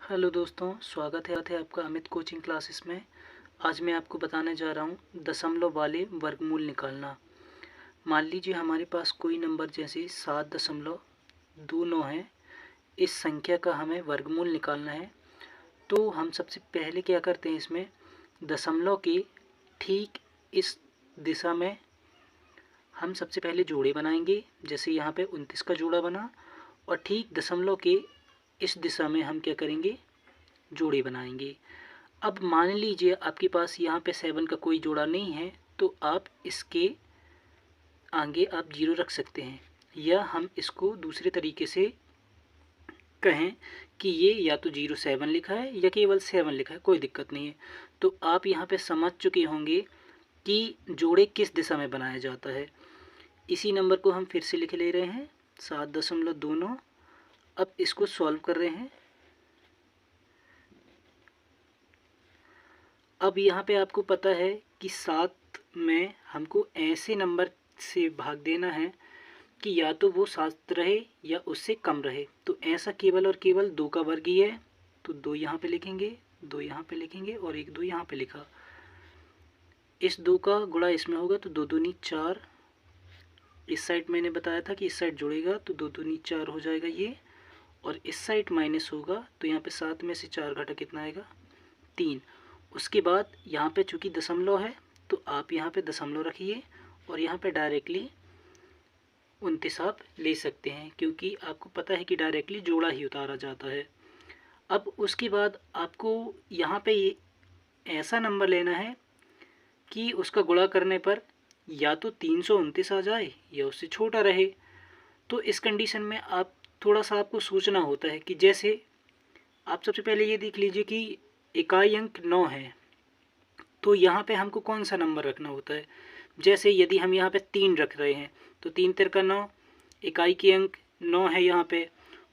Hello दोस्तों, स्वागत है आपका अमित कोचिंग क्लासेस में। आज मैं आपको बताने जा रहा हूँ दशमलव वाले वर्गमूल निकालना। मान लीजिए हमारे पास कोई नंबर जैसे 7.29 है। इस संख्या का हमें वर्गमूल निकालना है। तो हम सबसे पहले क्या करते हैं, इसमें दशमलव के ठीक इस दिशा में हम सबसे पहले जोड़े बनाएंगे। जैसे यहाँ पे 29 का जोड़ा बना, और ठीक दशमलव के इस दिशा में हम क्या करेंगे, जोड़े बनाएंगे। अब मान लीजिए आपके पास यहाँ पे 7 का कोई जोड़ा नहीं है, तो आप इसके आगे आप 0 रख सकते हैं, या हम इसको दूसरे तरीके से कहें कि ये या तो 07 लिखा है या केवल 7 लिखा है, कोई दिक्कत नहीं है। तो आप यहाँ पे समझ चुके होंगे कि जोड़े किस दिशा में बनाया जाता है। इसी नंबर को हम फिर से लिख ले रहे हैं, 7.29। अब इसको सॉल्व कर रहे हैं। अब यहाँ पे आपको पता है कि 7 में हमको ऐसे नंबर से भाग देना है कि या तो वो 7 रहे या उससे कम रहे। तो ऐसा केवल और केवल 2 का वर्ग ही है, तो 2 यहाँ पे लिखेंगे, 2 यहाँ पे लिखेंगे और 1 2 यहाँ पे लिखा। इस 2 का गुणा इसमें होगा तो 2 दूनी 4। इस साइड मैंने बताया था कि इस साइड जुड़ेगा तो 2 दूनी 4 हो जाएगा ये, और इस साइड माइनस होगा तो यहाँ पे 7 में से 4 घटा कितना आएगा, 3। उसके बाद यहाँ पे चूँकि दशमलव है तो आप यहाँ पे दशमलव रखिए, और यहाँ पे डायरेक्टली 29 आप ले सकते हैं, क्योंकि आपको पता है कि डायरेक्टली जोड़ा ही उतारा जाता है। अब उसके बाद आपको यहाँ पे ये ऐसा नंबर लेना है कि उसका गुणा करने पर या तो 329 आ जाए या उससे छोटा रहे। तो इस कंडीशन में आप थोड़ा सा आपको सोचना होता है कि जैसे आप सबसे पहले ये देख लीजिए कि इकाई अंक 9 है, तो यहाँ पे हमको कौन सा नंबर रखना होता है। जैसे यदि हम यहाँ पे 3 रख रहे हैं तो 3 तिरका 9, इकाई के अंक 9 है यहाँ पे।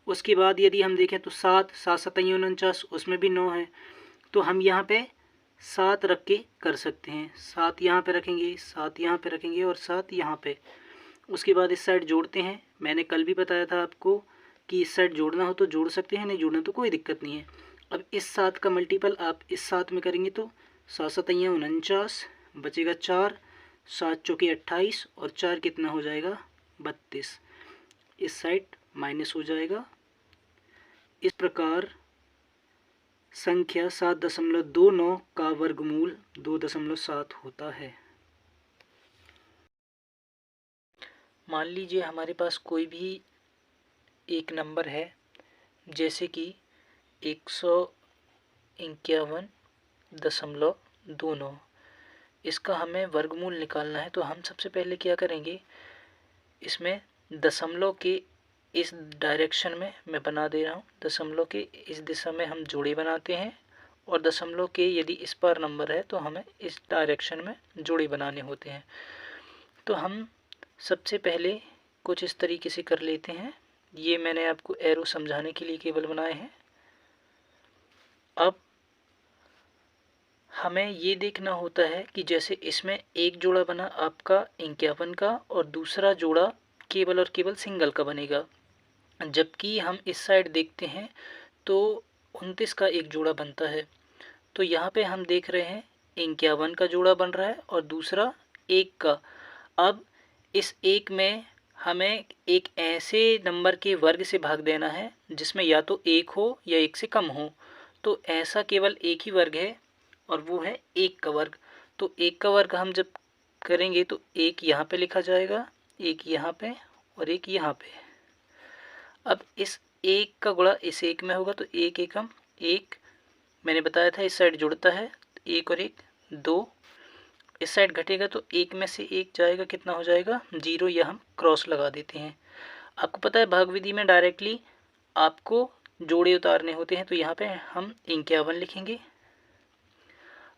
उसके बाद यदि हम देखें तो 7 7 सतैया 49, उसमें भी 9 है। तो हम यहाँ पे 7 रख के कर सकते हैं। 7 यहाँ पे रखेंगे, 7 यहाँ पे रखेंगे और 7 यहाँ पे। उसके बाद इस साइड जोड़ते हैं। मैंने कल भी बताया था आपको कि इस साइड जोड़ना हो तो जोड़ सकते हैं, नहीं जोड़ना तो कोई दिक्कत नहीं है। अब इस 7 का मल्टीपल आप इस 7 में करेंगे तो 7 सतैया 49, बचेगा 4, 7 चौके 28 और 4 कितना हो जाएगा, 32। इस साइड माइनस हो जाएगा। इस प्रकार संख्या 7.29 का वर्गमूल 2.7 होता है। मान लीजिए हमारे पास कोई भी एक नंबर है, जैसे कि 151.29। इसका हमें वर्गमूल निकालना है। तो हम सबसे पहले क्या करेंगे, इसमें दशमलव के इस डायरेक्शन में मैं बना दे रहा हूँ, दशमलव के इस दिशा में हम जोड़े बनाते हैं, और दशमलव के यदि इस पर नंबर है तो हमें इस डायरेक्शन में जोड़े बनाने होते हैं। तो हम सबसे पहले कुछ इस तरीके से कर लेते हैं। ये मैंने आपको एरो समझाने के लिए केवल बनाए हैं। अब हमें ये देखना होता है कि जैसे इसमें एक जोड़ा बना आपका 51 का और दूसरा जोड़ा केवल और केवल सिंगल का बनेगा, जबकि हम इस साइड देखते हैं तो 29 का एक जोड़ा बनता है। तो यहाँ पे हम देख रहे हैं 51 का जोड़ा बन रहा है और दूसरा 1 का। अब इस 1 में हमें एक ऐसे नंबर के वर्ग से भाग देना है जिसमें या तो 1 हो या 1 से कम हो। तो ऐसा केवल एक ही वर्ग है और वो है 1 का वर्ग। तो 1 का वर्ग हम जब करेंगे तो 1 यहाँ पे लिखा जाएगा, 1 यहाँ पे और 1 यहाँ पे। अब इस 1 का गुणा इस 1 में होगा तो 1 एकम 1, मैंने बताया था इस साइड जुड़ता है, 1 और 1 2। इस साइड घटेगा तो 1 में से 1 जाएगा, कितना हो जाएगा, 0। या हम क्रॉस लगा देते हैं। आपको पता है भाग विधि में डायरेक्टली आपको जोड़े उतारने होते हैं, तो यहाँ पे हम 51 लिखेंगे।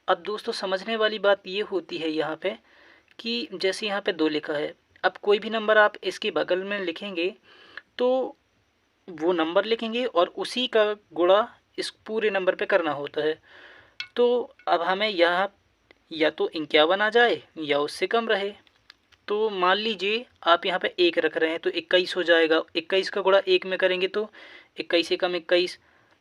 अब दोस्तों समझने वाली बात ये होती है यहाँ पे कि जैसे यहाँ पे 2 लिखा है, अब कोई भी नंबर आप इसके बगल में लिखेंगे तो वो नंबर लिखेंगे और उसी का गुणा इस पूरे नंबर पे करना होता है। तो अब हमें यहाँ या तो 51 आ जाए या उससे कम रहे। तो मान लीजिए आप यहाँ पे 1 रख रहे हैं तो 21 हो जाएगा। 21 का गुणा 1 में करेंगे तो 21 एकम 21,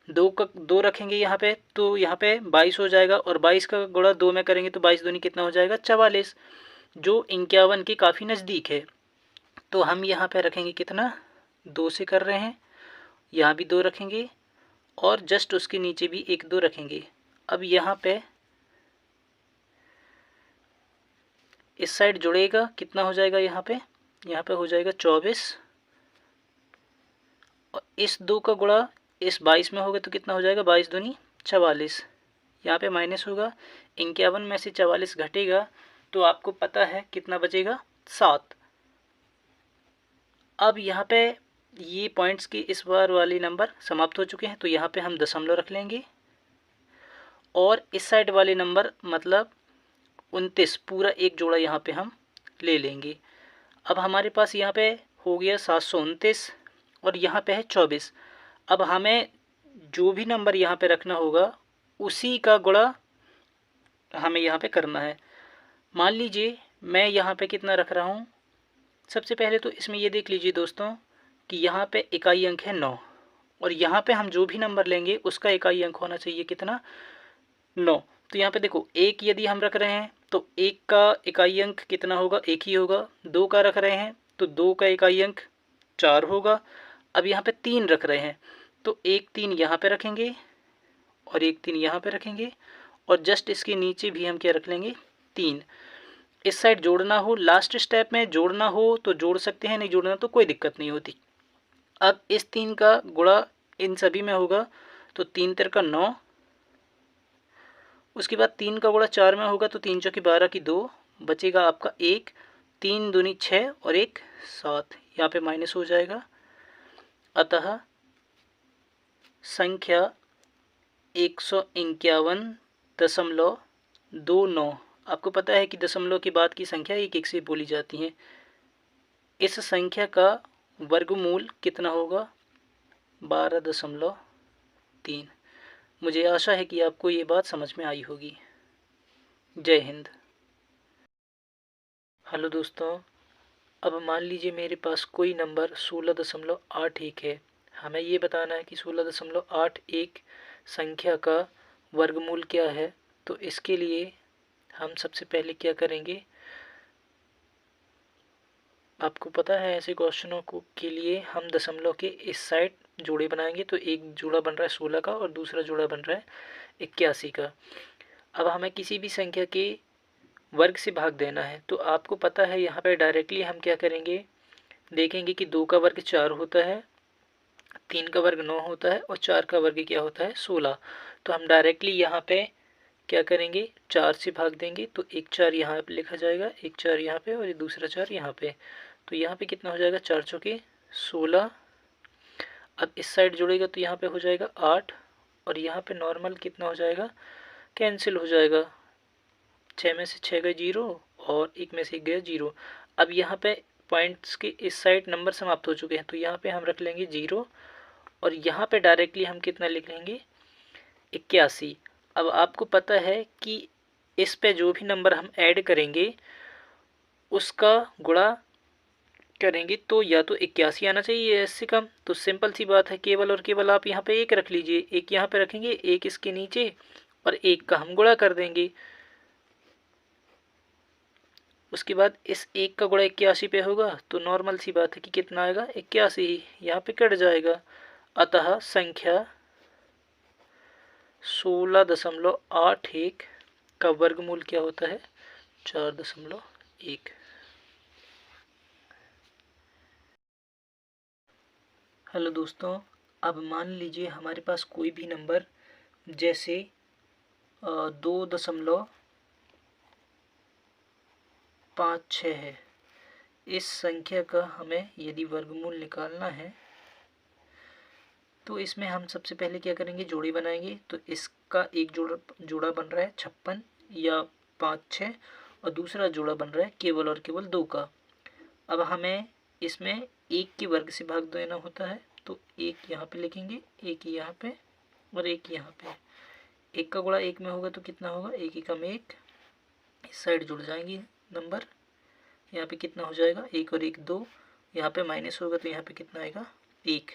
दो का दो रखेंगे यहाँ पे तो यहाँ पे 22 हो जाएगा, और 22 का गुणा 2 में करेंगे तो 22 दूनी कितना हो जाएगा 44, जो 51 के काफ़ी नज़दीक है। तो हम यहाँ पे रखेंगे कितना, 2 से कर रहे हैं, यहाँ भी 2 रखेंगे और जस्ट उसके नीचे भी एक 2 रखेंगे। अब यहाँ पे इस साइड जुड़ेगा, कितना हो जाएगा यहाँ पे हो जाएगा 24, और इस 2 का गुणा इस 22 में होगा तो कितना हो जाएगा 22 दूनी 44, यहाँ पे माइनस होगा, 51 में से 44 घटेगा तो आपको पता है कितना बचेगा 7। अब यहाँ पे ये पॉइंट्स के इस बार वाले नंबर समाप्त हो चुके हैं, तो यहाँ पे हम दशमलव रख लेंगे, और इस साइड वाले नंबर मतलब 29 पूरा एक जोड़ा यहाँ पे हम ले लेंगे। अब हमारे पास यहाँ पे हो गया 729 और यहाँ पे है 24। अब हमें जो भी नंबर यहाँ पे रखना होगा उसी का गुणा हमें यहाँ पे करना है। मान लीजिए मैं यहाँ पे कितना रख रहा हूँ, सबसे पहले तो इसमें ये देख लीजिए दोस्तों कि यहाँ पे इकाई अंक है 9, और यहाँ पे हम जो भी नंबर लेंगे उसका इकाई अंक होना चाहिए कितना 9। तो यहाँ पे देखो एक यदि हम रख रहे हैं तो एक का इकाई अंक कितना होगा, एक ही होगा। 2 का रख रहे हैं तो 2 का इकाई अंक 4 होगा। अब यहाँ पे 3 रख रहे हैं तो एक 3 यहाँ पे रखेंगे और एक 3 यहाँ पे रखेंगे, और जस्ट इसके नीचे भी हम क्या रख लेंगे 3। इस साइड जोड़ना हो, लास्ट स्टेप में जोड़ना हो तो जोड़ सकते हैं, नहीं जोड़ना तो कोई दिक्कत नहीं होती। अब इस 3 का गुणा इन सभी में होगा तो 3 तिरका 9, उसके बाद 3 का गुणा 4 में होगा तो 3 चौकी 12 की 2, बचेगा आपका 1, 3 दूनी 6 और 1 7, यहाँ पे माइनस हो जाएगा। अतः संख्या 151.29, आपको पता है कि दशमलव के बाद की संख्या एक एक से बोली जाती हैं। इस संख्या का वर्गमूल कितना होगा 12.3। मुझे आशा है कि आपको ये बात समझ में आई होगी। जय हिंद। हेलो दोस्तों, अब मान लीजिए मेरे पास कोई नंबर 16.81 है। हमें ये बताना है कि 16.81 संख्या का वर्गमूल क्या है। तो इसके लिए हम सबसे पहले क्या करेंगे, आपको पता है ऐसे क्वेश्चनों को के लिए हम दशमलव के इस साइड जोड़े बनाएंगे। तो एक जोड़ा बन रहा है 16 का और दूसरा जोड़ा बन रहा है 81 का। अब हमें किसी भी संख्या के वर्ग से भाग देना है, तो आपको पता है यहाँ पर डायरेक्टली हम क्या करेंगे, देखेंगे कि 2 का वर्ग 4 होता है, 3 का वर्ग 9 होता है और 4 का वर्ग क्या होता है 16। तो हम डायरेक्टली यहाँ पे क्या करेंगे 4 से भाग देंगे, तो एक 4 यहाँ पे लिखा जाएगा, एक 4 यहाँ पे और ये दूसरा 4 यहाँ पे। तो यहाँ पे कितना हो जाएगा 4 चौके 16। अब इस साइड जुड़ेगा तो यहाँ पे हो जाएगा 8, और यहाँ पे नॉर्मल कितना हो जाएगा कैंसिल हो जाएगा, 6 में से 6 गए 0 और 1 में से 1 गया 0। अब यहाँ पे पॉइंट्स के इस साइड नंबर समाप्त हो चुके हैं, तो यहाँ पे हम रख लेंगे 0, और यहाँ पे डायरेक्टली हम कितना लिख लेंगे 81। अब आपको पता है कि इस पे जो भी नंबर हम ऐड करेंगे उसका गुणा करेंगे तो या तो 81 आना चाहिए इससे कम। तो सिंपल सी बात है, केवल और केवल आप यहाँ पे एक रख लीजिए, एक यहाँ पे रखेंगे, एक इसके नीचे, और एक का हम गुणा कर देंगे। उसके बाद इस एक का गुणा 81 पे होगा तो नॉर्मल सी बात है कि कितना आएगा 81 ही, यहाँ पे कट जाएगा। अतः संख्या 16.81 का वर्गमूल क्या होता है 4.1। हेलो दोस्तों, अब मान लीजिए हमारे पास कोई भी नंबर जैसे 2.56 है। इस संख्या का हमें यदि वर्गमूल निकालना है तो इसमें हम सबसे पहले क्या करेंगे, जोड़ी बनाएंगे। तो इसका एक जोड़ा बन रहा है 56 या 5 6, और दूसरा जोड़ा बन रहा है केवल और केवल 2 का। अब हमें इसमें एक के वर्ग से भाग देना होता है, तो एक यहाँ पे लिखेंगे, एक यहाँ पे और एक यहाँ पे। एक का गुणा एक में होगा तो कितना होगा, एक एकम एक, इस साइड जुड़ जाएंगे नंबर, यहाँ पे कितना हो जाएगा 1 और 1 2, यहाँ पे माइनस होगा तो यहाँ पे कितना आएगा 1।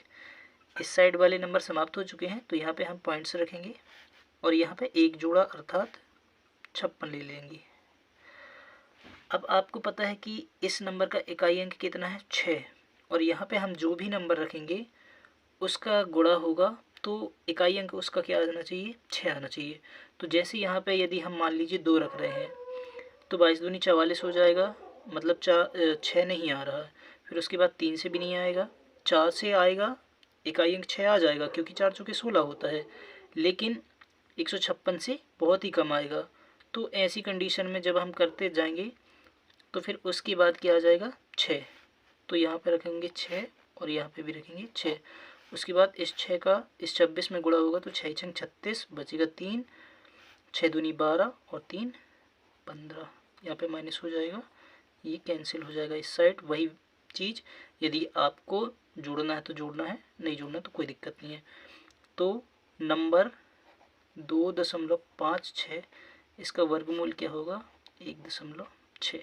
इस साइड वाले नंबर समाप्त हो चुके हैं, तो यहाँ पे हम पॉइंट्स रखेंगे और यहाँ पे एक जोड़ा अर्थात 56 ले लेंगे। अब आपको पता है कि इस नंबर का इकाई अंक कितना है 6, और यहाँ पे हम जो भी नंबर रखेंगे उसका गुणा होगा तो इकाई अंक उसका क्या आना चाहिए, 6 आना चाहिए। तो जैसे यहाँ पे यदि हम मान लीजिए 2 रख रहे हैं तो 22 दूनी 44 हो जाएगा, मतलब 6 नहीं आ रहा है। फिर उसके बाद 3 से भी नहीं आएगा, 4 से आएगा, इकाई अंक 6 आ जाएगा क्योंकि 4 चौके 16 होता है, लेकिन 156 से बहुत ही कम आएगा। तो ऐसी कंडीशन में जब हम करते जाएंगे तो फिर उसके बाद क्या आ जाएगा 6, तो यहाँ पे रखेंगे 6 और यहाँ पे भी रखेंगे 6। उसके बाद इस 6 का इस 26 में गुणा होगा तो 6 छंग 36, बचेगा 3, 6 दूनी 12 और 3 15, यहाँ पे माइनस हो जाएगा, ये कैंसिल हो जाएगा इस साइड। वही चीज़ यदि आपको जोड़ना है तो जोड़ना है, नहीं जोड़ना तो कोई दिक्कत नहीं है। तो नंबर 2.56, इसका वर्गमूल क्या होगा 1.6।